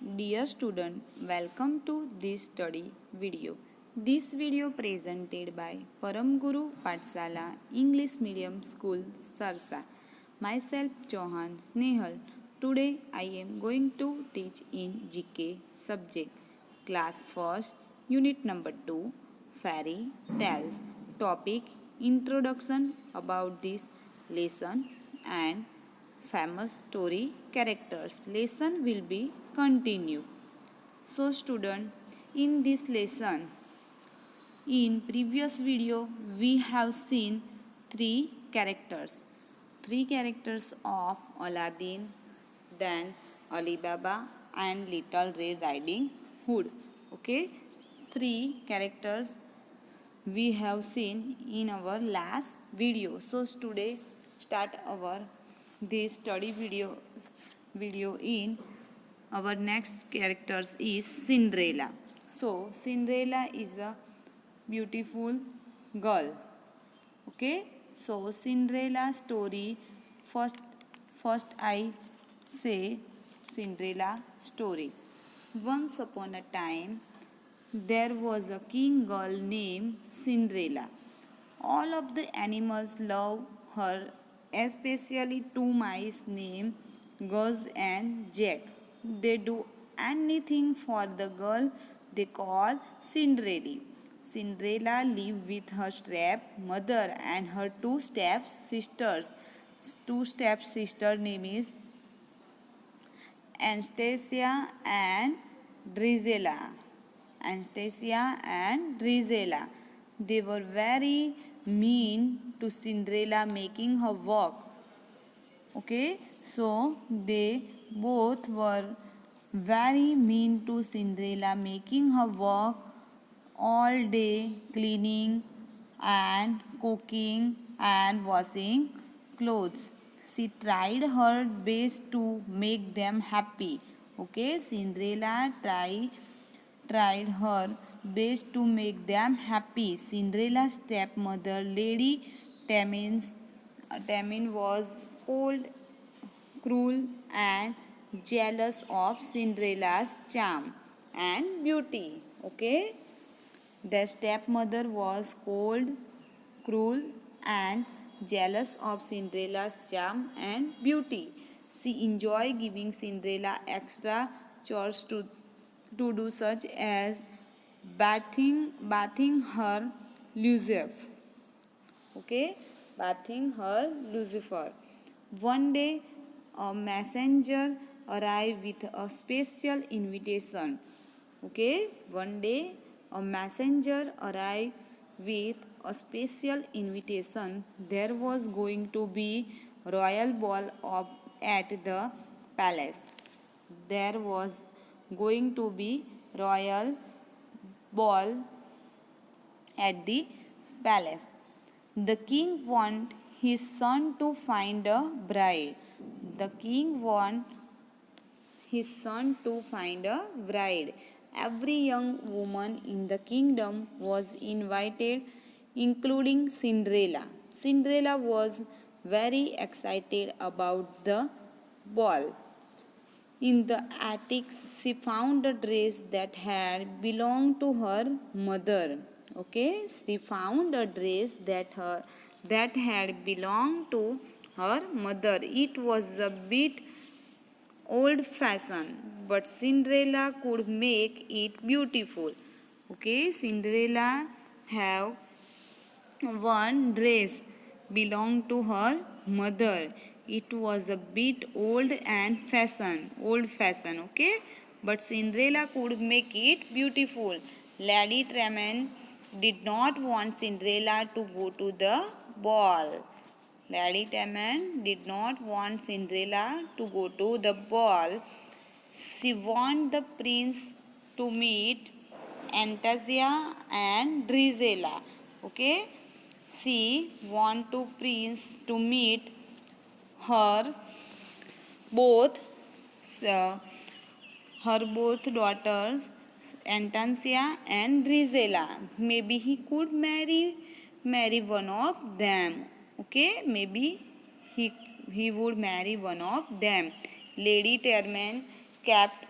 Dear student, welcome to this study video. This video presented by Param Guru Patsala English Medium School Sarsa. Myself Chauhan Snehal. Today I am going to teach in GK subject. Class first, unit number 2, Fairy Tales. Topic Introduction about this lesson and famous story characters. Lesson will be continued. So student, in this lesson, in previous video we have seen three characters of Aladdin, then Alibaba and Little Red Riding Hood. Okay, three characters we have seen in our last video. So today start our this study video in our next characters is Cinderella. So Cinderella is a beautiful girl. Okay, so Cinderella story first I say Cinderella story. Once upon a time there was a king girl named Cinderella. All of the animals love her, especially two mice named Gus and Jack. They do anything for the girl they call Cinderella. Cinderella lived with her step mother and her two step sisters. Two step sister name is Anastasia and Drizella. Anastasia and Drizella. They were very mean to Cinderella, making her work. Okay, so they both were very mean to Cinderella, making her work all day, cleaning and cooking and washing clothes. She tried her best to make them happy. Okay, Cinderella tried her best to make them happy. Cinderella's stepmother, Lady Tammin was cold, cruel, and jealous of Cinderella's charm and beauty. Okay, their stepmother was cold, cruel, and jealous of Cinderella's charm and beauty. She enjoyed giving Cinderella extra chores to do, such as bathing her Lucifer. Okay, bathing her Lucifer. One day, a messenger arrived with a special invitation. Okay, one day a messenger arrived with a special invitation. There was going to be royal ball at the palace. There was going to be royal ball at the palace. The king wanted his son to find a bride. The king wanted his son to find a bride. Every young woman in the kingdom was invited, including Cinderella. Cinderella was very excited about the ball. In the attic, she found a dress that had belonged to her mother. Okay, she found a dress that had belonged to her mother. It was a bit old fashioned, but Cinderella could make it beautiful. Okay, Cinderella have one dress belonged to her mother. It was a bit old fashioned, okay? But Cinderella could make it beautiful. Lady Tremaine did not want Cinderella to go to the ball. Lady Tremaine did not want Cinderella to go to the ball. She wanted the prince to meet Anastasia and Drizella. Okay, she want to prince to meet her both uh, her both daughters Anastasia and Drizella. Maybe he could marry one of them. Okay, maybe he would marry one of them. Lady Terman kept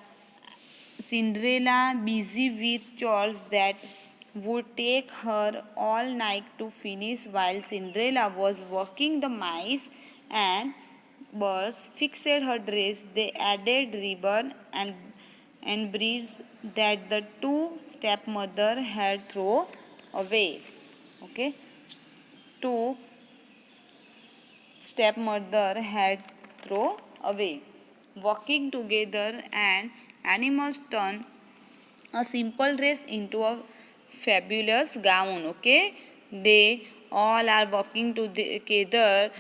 Cinderella, busy with chores that would take her all night to finish. While Cinderella was working, the mice and birds fixed her dress. They added ribbon and beads that the two stepmother had thrown away. Okay, two stepmother had thrown away. Walking together, and animals turn a simple dress into a fabulous gown. Okay, they all are walking together.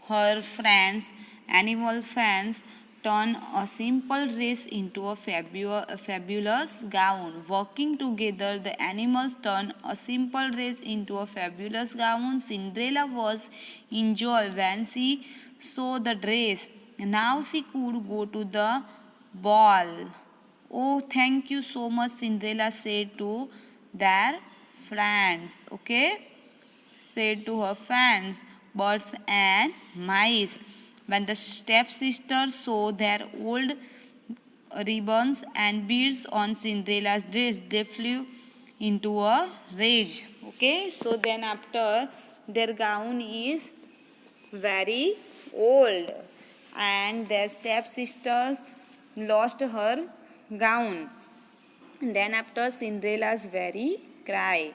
Her friends, animal friends, turn a simple dress into a fabulous gown. Working together, the animals turn a simple dress into a fabulous gown. Cinderella was enjoyed when she saw the dress. Now she could go to the ball. Oh, thank you so much, Cinderella said to their friends. Okay, said to her friends, birds and mice. When the stepsisters saw their old ribbons and beads on Cinderella's dress, they flew into a rage. Okay, so then after their gown is very old and their stepsisters lost her gown. Then after Cinderella's very cry.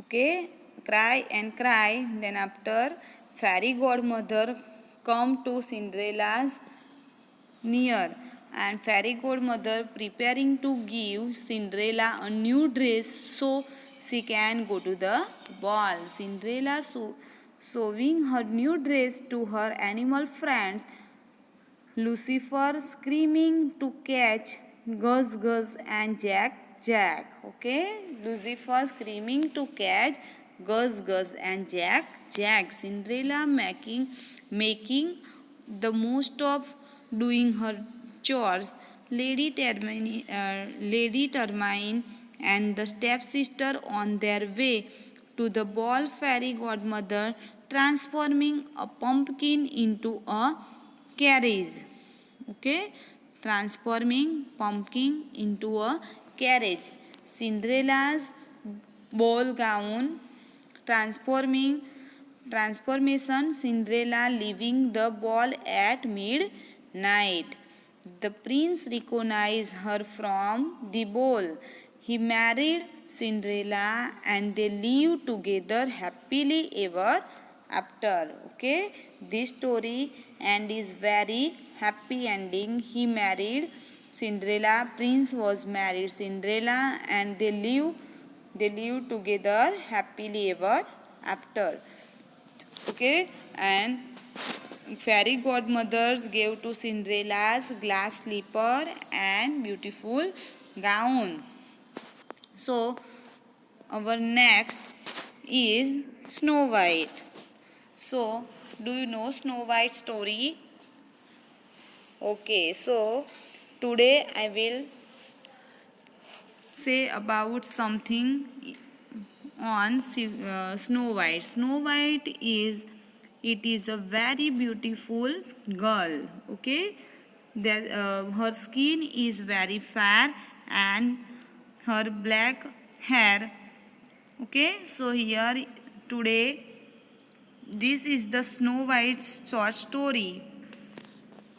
Okay, cry and cry. Then after fairy godmother come to Cinderella's near and fairy godmother preparing to give Cinderella a new dress so she can go to the ball. Cinderella showing her new dress to her animal friends. Lucifer screaming to catch Gus Gus and Jack Jack. Okay, Lucifer screaming to catch Gus Gus and Jack Jack. Cinderella making the most of doing her chores. Lady Termine and the stepsister on their way to the ball. Fairy godmother transforming a pumpkin into a carriage. Okay, transforming pumpkin into a carriage. Cinderella's ball gown transformation. Cinderella leaving the ball at midnight. The prince recognized her from the ball. He married Cinderella and they lived together happily ever after. Okay, this story and is very happy ending. He married Cinderella, prince was married Cinderella and they live together happily ever after. Okay, and fairy godmothers gave to Cinderella's glass slipper and beautiful gown. So our next is Snow White. So do you know Snow White story? Okay, so today I will say about something on Snow White. Snow White is a very beautiful girl. Okay, that her skin is very fair and her black hair. Okay, so here today this is the Snow White's short story.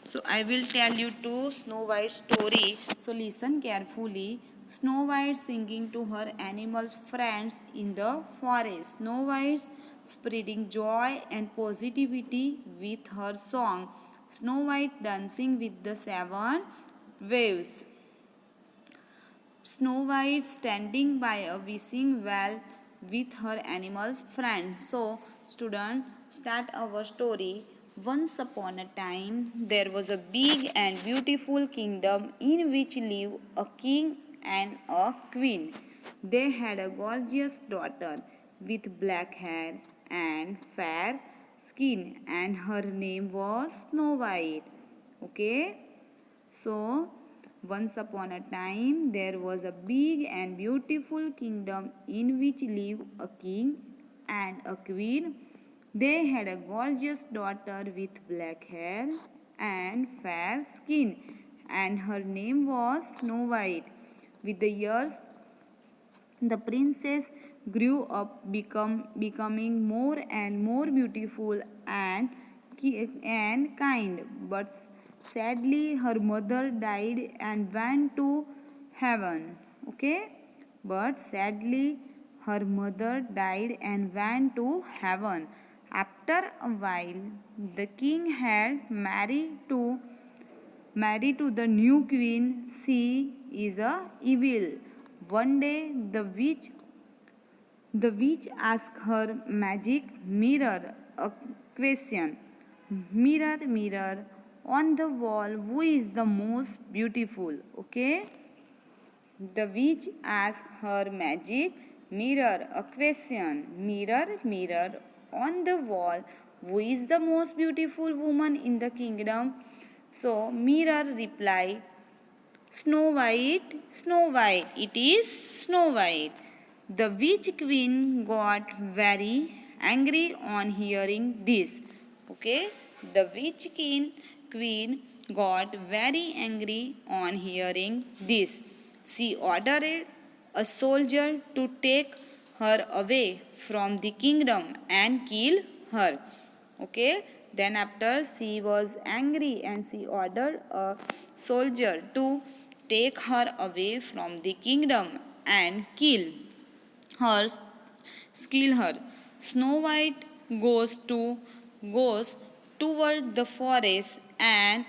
So I will tell you two Snow White story. So listen carefully. Snow White singing to her animals friends in the forest. Snow White spreading joy and positivity with her song. Snow White dancing with the seven waves. Snow White standing by a wishing well with her animals friends. So student, start our story. Once upon a time there was a big and beautiful kingdom in which lived a king and a queen. They had a gorgeous daughter with black hair and fair skin and her name was Snow White. Okay, so, once upon a time, there was a big and beautiful kingdom in which lived a king and a queen. They had a gorgeous daughter with black hair and fair skin, and her name was Snow White. With the years, the princess grew up, becoming more and more beautiful and kind. But sadly, her mother died and went to heaven. Okay? But sadly, her mother died and went to heaven. After a while, the king had married to the new queen. She is a evil. One day, the witch asked her magic mirror a question. Mirror, mirror on the wall, who is the most beautiful? Okay? The witch asked her magic mirror a question. Mirror, mirror on the wall, who is the most beautiful woman in the kingdom? So, mirror replied, Snow White, Snow White, it is Snow White. The witch queen got very angry on hearing this. Okay, the witch queen got very angry on hearing this. She ordered a soldier to take her away from the kingdom and kill her. Okay, then after she was angry and she ordered a soldier to take her away from the kingdom and her kill her. Snow White goes toward the forest and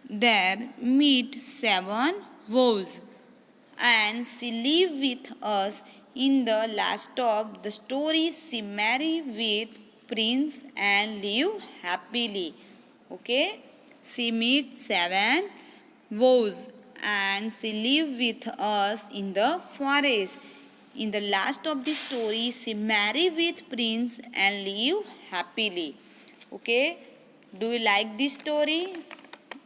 there meet seven wolves, and she live with us. In the last of the story, she marry with prince and live happily. Okay, she meet seven wolves and she live with us in the forest. In the last of the story, she marry with prince and live happily. Okay, do you like this story?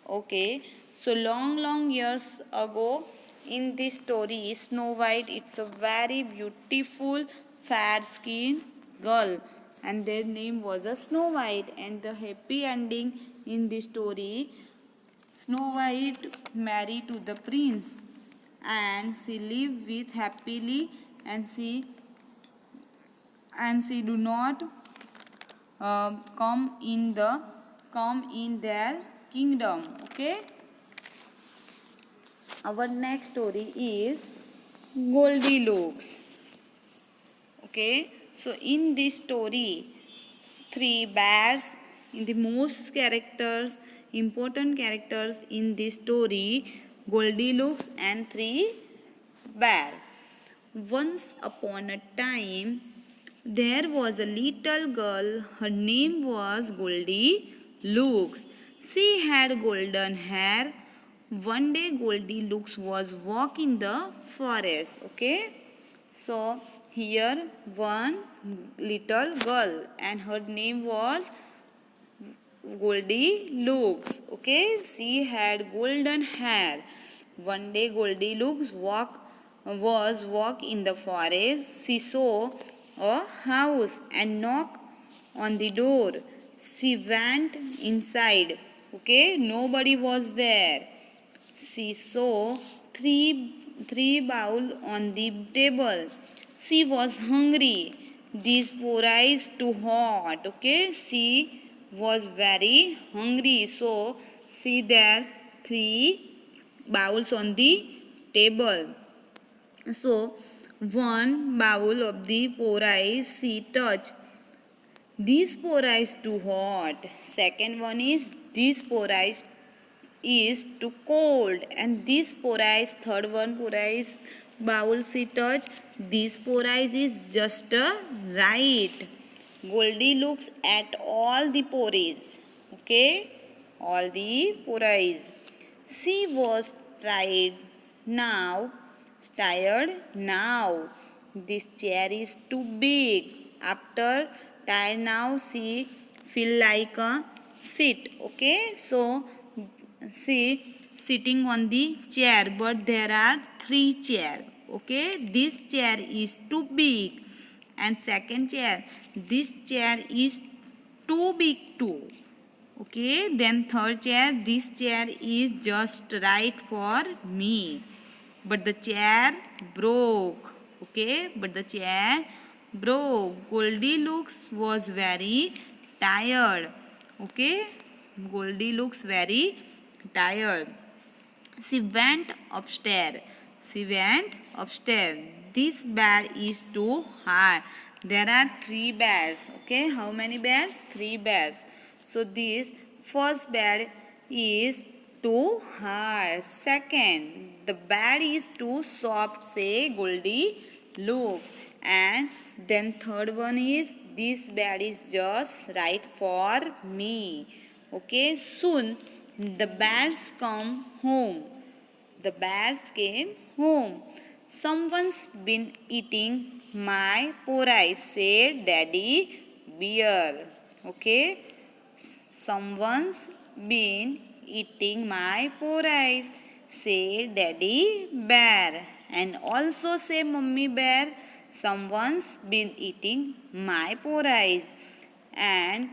Okay, so long years ago, in this story, Snow White, it's a very beautiful, fair-skinned girl, and their name was a Snow White. And the happy ending in this story, Snow White married to the prince, and she lived with happily, and she do not come in their kingdom. Okay. Our next story is Goldilocks. Okay, so in this story, three bears in the most important characters in this story, Goldilocks and three bears. Once upon a time, there was a little girl. Her name was Goldilocks. She had golden hair. One day Goldilocks was walking the forest. Okay. So here one little girl and her name was Goldilocks. Okay. She had golden hair. One day Goldilocks walk in the forest. She saw a house and knocked on the door. She went inside. Okay, nobody was there. She saw three bowls on the table. She was hungry. These porridge too hot. Okay, she was very hungry. So see there three bowls on the table. So one bowl of the porridge she touched. This porridge too hot. Second one is this porridge is too cold, and this porridge, third one porridge bowl she touch, this porridge is just right. Goldie looks at all the porridge. Okay, all the porridge. She was tired now. This chair is too big. After tired now, she feel like a sit. Okay, so she sitting on the chair, but there are three chairs. Okay, this chair is too big, and second chair, this chair is too big too. Okay, then third chair, this chair is just right for me. But the chair broke. Okay, but the chair broke. Goldilocks was very tired. Okay, Goldilocks very tired. She went upstairs. She went upstairs. This bed is too hard. There are three beds. Okay, how many beds? Three beds. So this first bed is too hard. Second, the bed is too soft. Say Goldie looks. And then third one is this bed is just right for me. Okay, soon the bears come home. The bears came home. Someone's been eating my porridge, said Daddy Bear. Okay, someone's been eating my porridge, said Daddy Bear. And also say Mummy Bear, someone's been eating my porridge. And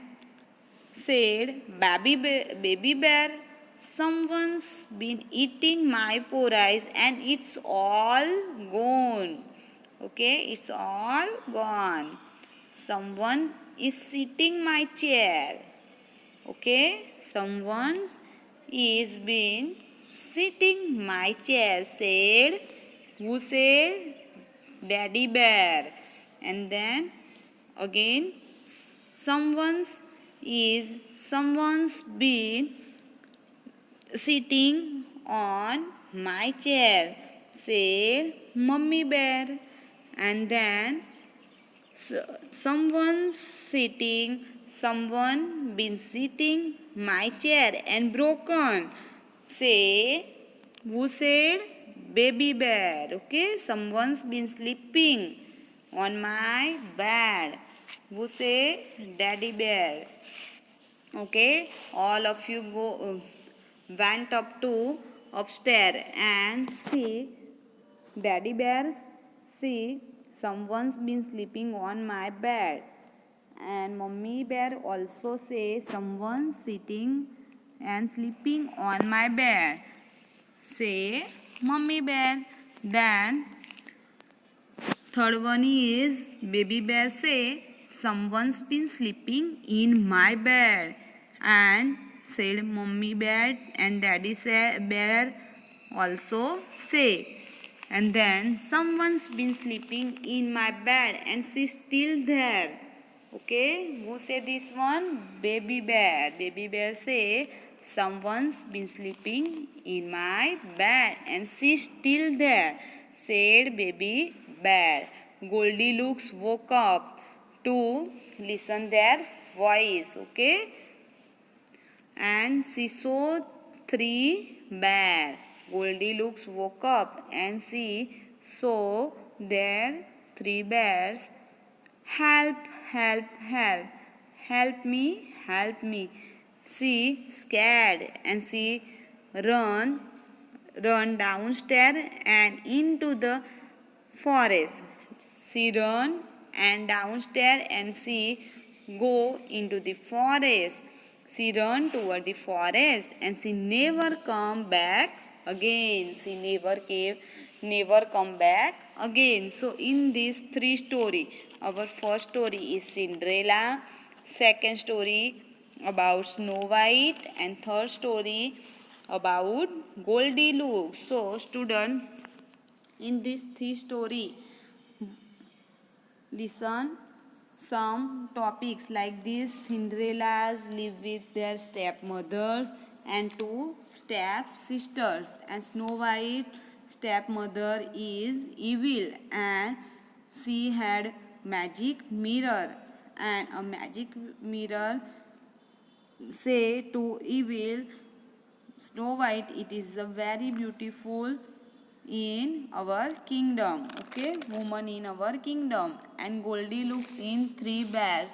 said baby bear, someone's been eating my porridge and it's all gone. Okay, it's all gone. Someone is sitting my chair. Okay, someone is been sitting my chair, said, who said? Daddy bear. And then again someone's been sitting on my chair, said Mummy Bear. And then someone been sitting my chair and broken, say who said? Baby Bear. Okay, someone's been sleeping on my bed, who say? Daddy Bear. Okay, all of you went up to upstairs and see Daddy Bear. See, someone's been sleeping on my bed. And Mummy Bear also say someone sitting and sleeping on my bed. Say Mummy Bear. Then third one is Baby Bear say someone's been sleeping in my bed. And said Mummy Bear and Daddy Bear also say. And then someone's been sleeping in my bed and she's still there. Okay, who say this one? Baby Bear. Baby Bear say someone's been sleeping in my bed and she's still there, said Baby Bear. Goldilocks woke up to listen their voice. Okay, and she saw three bears. Goldilocks woke up and she saw their three bears. Help, help, help. Help me, help me. She scared and she run downstairs and into the forest. She run and downstairs and she go into the forest. She run toward the forest and she never come back again. She never come back again. So in these three story, our first story is Cinderella, second story about Snow White, and third story about Goldilocks. So student, in this three story, listen some topics like this. Cinderella's live with their stepmothers and two stepsisters, and Snow White stepmother is evil and she had magic mirror, and a magic mirror say to evil Snow White, it is a very beautiful in our kingdom. Okay, woman in our kingdom. And Goldilocks in three bears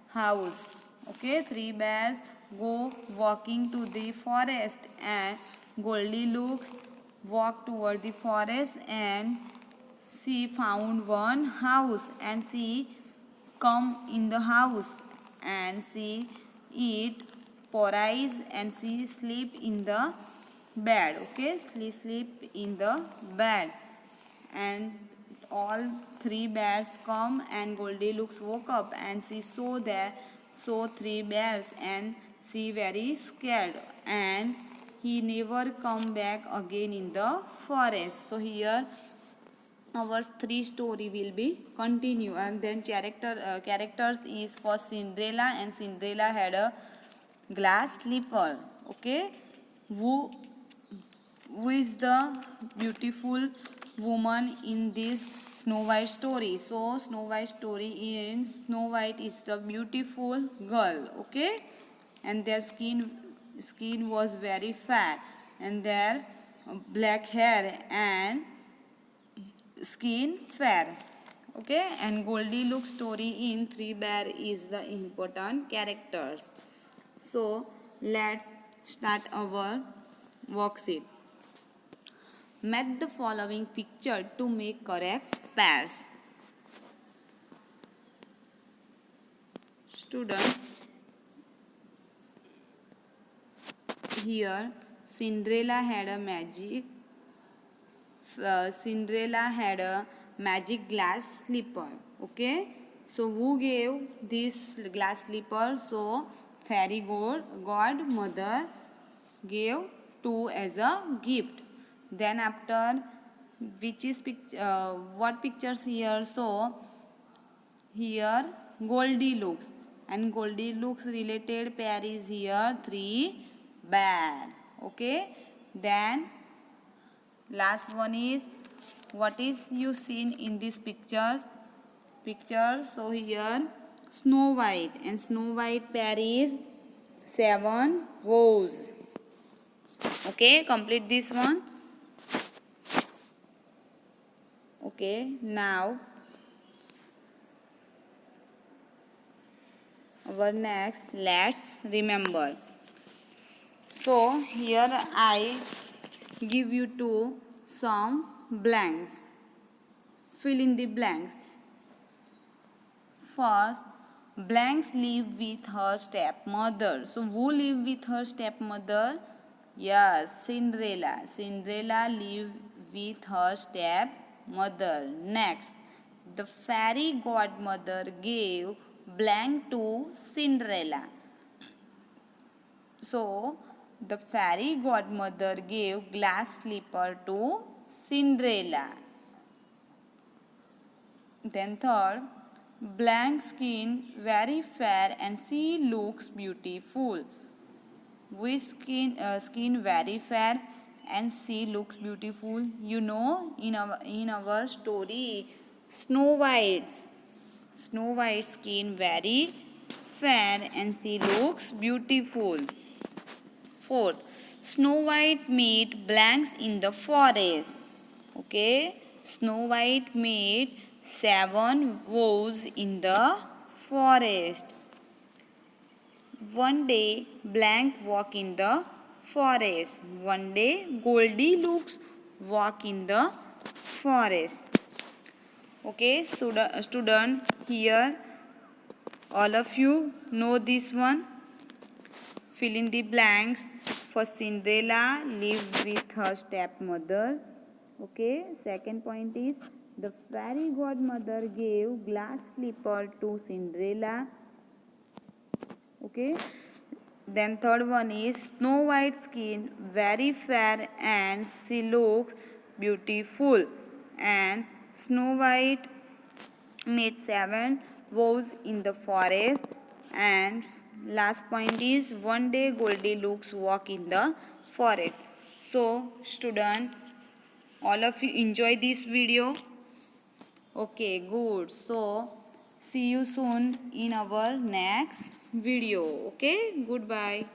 house. Okay, three bears go walking to the forest, and Goldilocks walked toward the forest and she found one house and she come in the house and she eat Porise and she sleep in the bed. Okay, she sleep in the bed, and all three bears come, and Goldilocks woke up and she saw three bears, and she very scared, and he never come back again in the forest. So here our three story will be continue, and then characters is for Cinderella, and Cinderella had a glass slipper. Okay, who who is the beautiful woman in this Snow White story? So Snow White story in Snow White is the beautiful girl. Okay, and their skin was very fair, and their black hair and skin fair. Okay, and Goldilocks story in Three Bear is the important characters. So let's start our worksheet. Match the following picture to make correct pairs. Student, here Cinderella had a magic glass slipper. Okay, so who gave this glass slipper? So fairy godmother gave two as a gift. Then after, which is what pictures here? So here Goldilocks, and Goldilocks related pair is here three bear. Okay, then last one is what is you seen in this picture. So here Snow White, and Snow White pair is seven wows. Okay, complete this one. Okay, now our next, let's remember. So here I give you some blanks. Fill in the blanks. First, blanks live with her stepmother. So who live with her stepmother? Yes, Cinderella. Cinderella live with her stepmother. Next, the fairy godmother gave blank to Cinderella. So the fairy godmother gave glass slipper to Cinderella. Then third, blank skin very fair and she looks beautiful. Which skin very fair and she looks beautiful? You know, in our story, Snow White's skin very fair and she looks beautiful. Fourth, Snow White meet blanks in the forest. Okay, Snow White made seven vows in the forest. One day, blank walk in the forest. One day, Goldilocks walk in the forest. Okay, student, here all of you know this one. Fill in the blanks. For Cinderella lived with her stepmother. Okay, second point is the fairy godmother gave glass slipper to Cinderella. Okay, then third one is Snow White skin very fair and she looks beautiful, and Snow White made seven vows in the forest. And last point is one day Goldilocks walk in the forest. So student, all of you enjoy this video. Okay, good. So see you soon in our next video. Okay, goodbye.